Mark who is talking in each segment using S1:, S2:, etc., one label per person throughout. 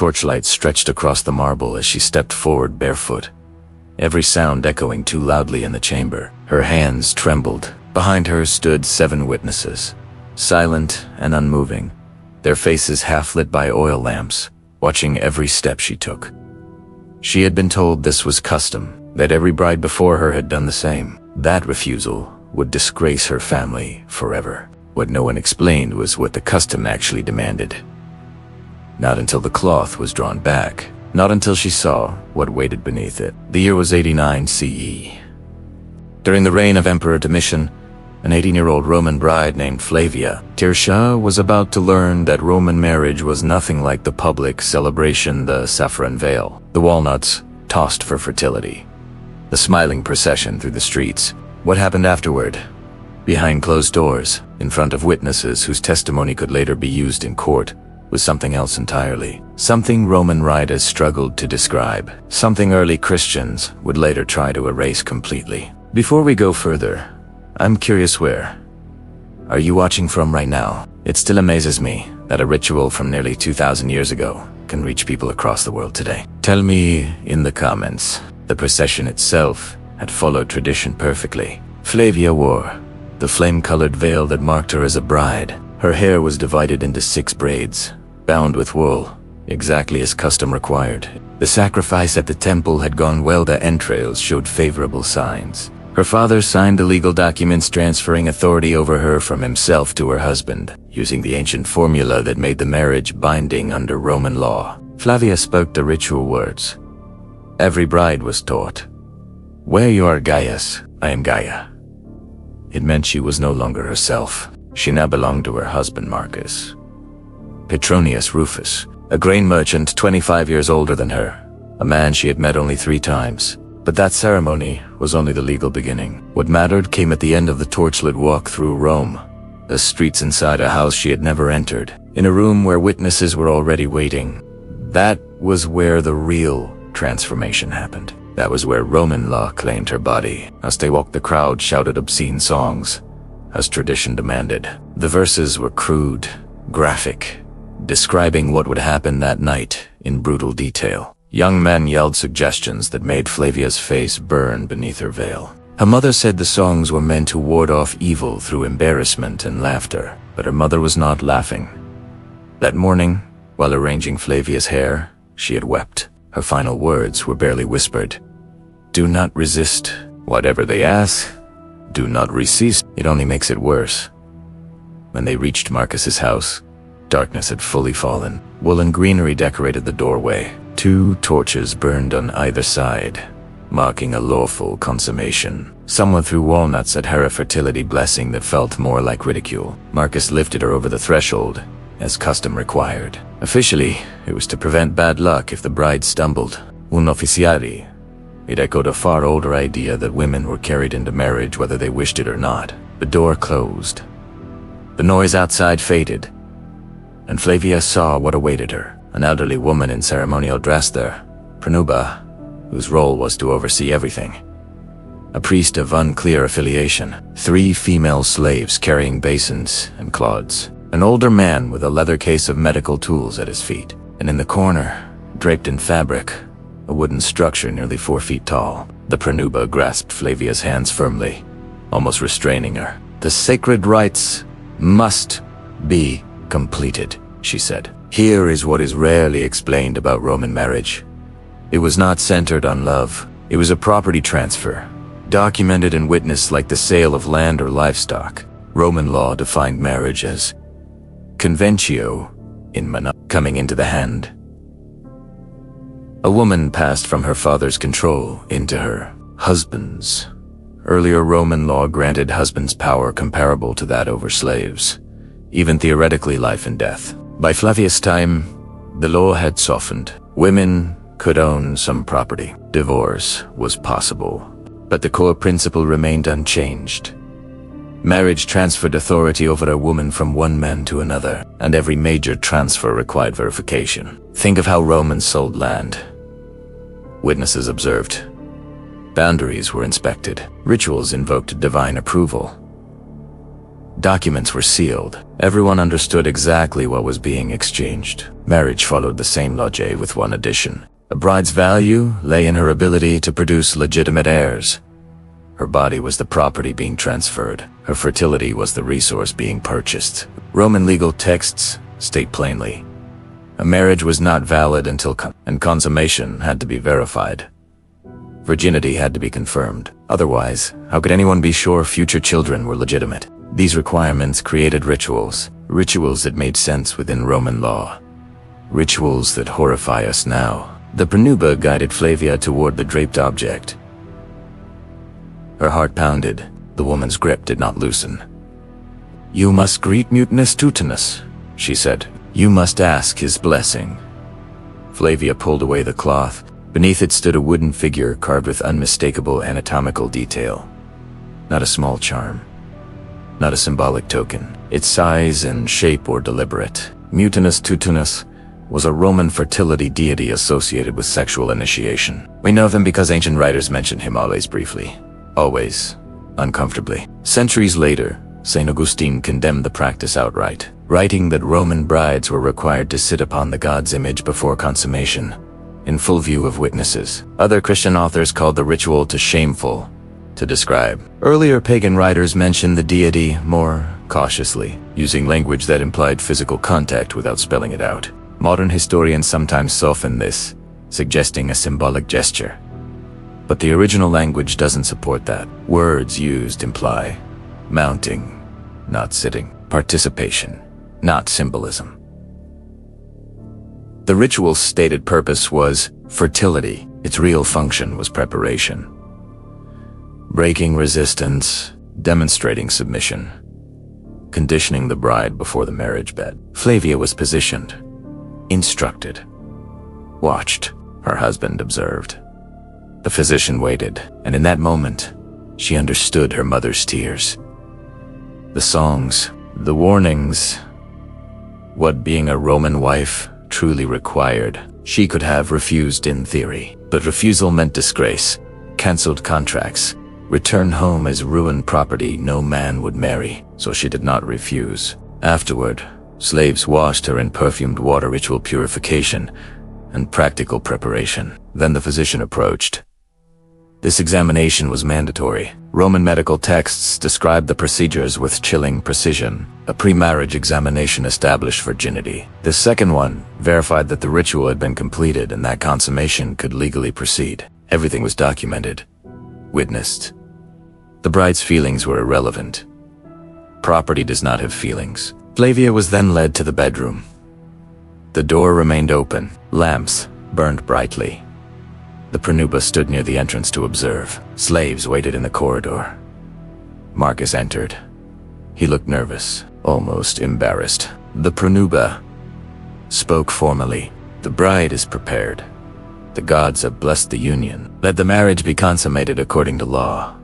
S1: torchlight stretched across the marble as she stepped forward barefoot, every sound echoing too loudly in the chamber. Her hands trembled. Behind her stood 7 witnesses, silent and unmoving, their faces half lit by oil lamps, watching every step she took. She had been told this was custom, that every bride before her had done the same. That refusal would disgrace her family forever. What no one explained was what the custom actually demanded. Not until the cloth was drawn back, not until she saw what waited beneath it. The year was 89 CE. During the reign of Emperor Domitian, an 18-year-old Roman bride named Flavia Tircia was about to learn that Roman marriage was nothing like the public celebration, the saffron veil, the walnuts tossed for fertility, the smiling procession through the streets. What happened afterward? Behind closed doors, in front of witnesses whose testimony could later be used in court, was something else entirely. Something Roman writers struggled to describe. Something early Christians would later try to erase completely. Before we go further, I'm curious, where are you watching from right now? It still amazes me that a ritual from nearly 2,000 years ago can reach people across the world today. Tell me in the comments. The procession itself had followed tradition perfectly. Flavia wore the flame-colored veil that marked her as a bride. Her hair was divided into 6 braids, bound with wool, exactly as custom required. The sacrifice at the temple had gone well. The entrails showed favorable signs. Her father signed the legal documents transferring authority over her from himself to her husband, using the ancient formula that made the marriage binding under Roman law. Flavia spoke the ritual words. Every bride was taught, "Where you are Gaius, I am Gaia." It meant she was no longer herself. She now belonged to her husband Marcus. Petronius Rufus, a grain merchant 25 years older than her, a man she had met only 3 times. But that ceremony was only the legal beginning. What mattered came at the end of the torchlit walk through Rome, the streets inside a house she had never entered, in a room where witnesses were already waiting. That was where the real transformation happened. That was where Roman law claimed her body. As they walked, the crowd shouted obscene songs, as tradition demanded. The verses were crude, graphic, describing what would happen that night in brutal detail. Young men yelled suggestions that made Flavia's face burn beneath her veil. Her mother said the songs were meant to ward off evil through embarrassment and laughter, but her mother was not laughing. That morning, while arranging Flavia's hair, she had wept. Her final words were barely whispered. "Do not resist. Whatever they ask, do not resist. It only makes it worse." When they reached Marcus's house, darkness had fully fallen. Woolen greenery decorated the doorway. 2 torches burned on either side, marking a lawful consummation. Someone threw walnuts at her, a fertility blessing that felt more like ridicule. Marcus lifted her over the threshold, as custom required. Officially, it was to prevent bad luck if the bride stumbled. Unofficiari, it echoed a far older idea that women were carried into marriage whether they wished it or not. The door closed. The noise outside faded, and Flavia saw what awaited her. An elderly woman in ceremonial dress there, Pranuba, whose role was to oversee everything. A priest of unclear affiliation. 3 female slaves carrying basins and clods. An older man with a leather case of medical tools at his feet. And in the corner, draped in fabric, a wooden structure nearly 4 feet tall. The Pranuba grasped Flavia's hands firmly, almost restraining her. "The sacred rites must be completed," she said. Here is what is rarely explained about Roman marriage. It was not centered on love. It was a property transfer, documented and witnessed like the sale of land or livestock. Roman law defined marriage as conventio in mana, coming into the hand. A woman passed from her father's control into her husband's. Earlier Roman law granted husbands power comparable to that over slaves, even theoretically life and death. By Flavia's time, the law had softened. Women could own some property. Divorce was possible, but the core principle remained unchanged. Marriage transferred authority over a woman from one man to another, and every major transfer required verification. Think of how Romans sold land. Witnesses observed. Boundaries were inspected. Rituals invoked divine approval. Documents were sealed. Everyone understood exactly what was being exchanged. Marriage followed the same logic with one addition. A bride's value lay in her ability to produce legitimate heirs. Her body was the property being transferred. Her fertility was the resource being purchased. Roman legal texts state plainly, a marriage was not valid until consummation had to be verified. Virginity had to be confirmed. Otherwise, how could anyone be sure future children were legitimate? These requirements created rituals that made sense within Roman law. Rituals that horrify us now. The pronuba guided Flavia toward the draped object. Her heart pounded. The woman's grip did not loosen. "You must greet mutinous Teutonus," she said. "You must ask his blessing." Flavia pulled away the cloth. Beneath it stood a wooden figure carved with unmistakable anatomical detail. Not a small charm. Not a symbolic token. Its size and shape were deliberate. Mutinous Teutonus was a Roman fertility deity associated with sexual initiation. We know of him because ancient writers mention him always briefly. Always uncomfortably. Centuries later, St. Augustine condemned the practice outright, writing that Roman brides were required to sit upon the god's image before consummation, in full view of witnesses. Other Christian authors called the ritual too shameful to describe. Earlier pagan writers mentioned the deity more cautiously, using language that implied physical contact without spelling it out. Modern historians sometimes soften this, suggesting a symbolic gesture. But the original language doesn't support that. Words used imply mounting, not sitting. Participation, not symbolism. The ritual's stated purpose was fertility. Its real function was preparation. Breaking resistance, demonstrating submission, conditioning the bride before the marriage bed. Flavia was positioned, instructed, watched. Her husband observed. The physician waited, and in that moment, she understood her mother's tears. The songs, the warnings, what being a Roman wife truly required. She could have refused in theory, but refusal meant disgrace, cancelled contracts, return home as ruined property no man would marry, so she did not refuse. Afterward, slaves washed her in perfumed water, ritual purification and practical preparation. Then the physician approached. This examination was mandatory. Roman medical texts described the procedures with chilling precision. A pre-marriage examination established virginity. The second one verified that the ritual had been completed and that consummation could legally proceed. Everything was documented, witnessed. The bride's feelings were irrelevant. Property does not have feelings. Flavia was then led to the bedroom. The door remained open. Lamps burned brightly. The pronuba stood near the entrance to observe. Slaves waited in the corridor. Marcus entered. He looked nervous, almost embarrassed. The pronuba spoke formally. "The bride is prepared. The gods have blessed the union. Let the marriage be consummated according to law."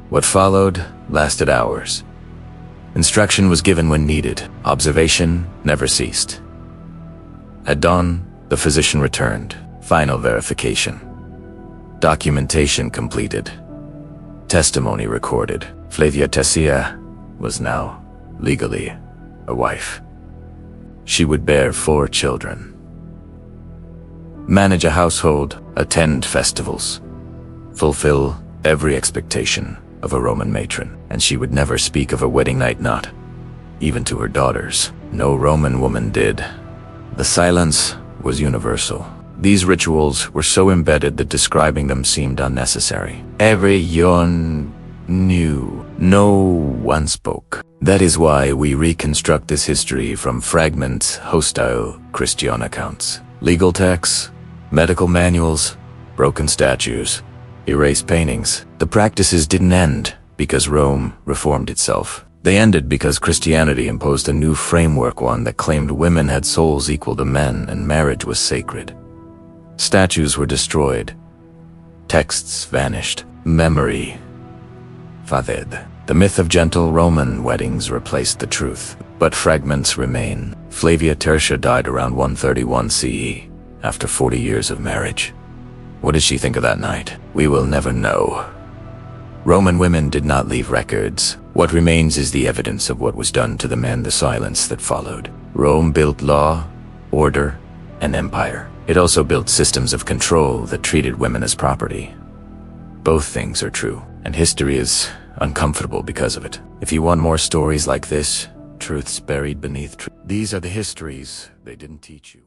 S1: What followed lasted hours. Instruction was given when needed. Observation never ceased. At dawn, the physician returned. Final verification. Documentation completed. Testimony recorded. Flavia Tessia was now, legally, a wife. She would bear 4 children. Manage a household, attend festivals, fulfill every expectation of a Roman matron. And she would never speak of a wedding night, not even to her daughters. No Roman woman did. The silence was universal. These rituals were so embedded that describing them seemed unnecessary. Everyone knew. No one spoke. That is why we reconstruct this history from fragments, hostile Christian accounts, legal texts, medical manuals, broken statues, erased paintings. The practices didn't end because Rome reformed itself. They ended because Christianity imposed a new framework, one that claimed women had souls equal to men and marriage was sacred. Statues were destroyed. Texts vanished. Memory faded. The myth of gentle Roman weddings replaced the truth, but fragments remain. Flavia Tertia died around 131 CE, after 40 years of marriage. What did she think of that night? We will never know. Roman women did not leave records. What remains is the evidence of what was done to them and the silence that followed. Rome built law, order, and empire. It also built systems of control that treated women as property. Both things are true, and history is uncomfortable because of it. If you want more stories like this, truths buried beneath these are the histories they didn't teach you.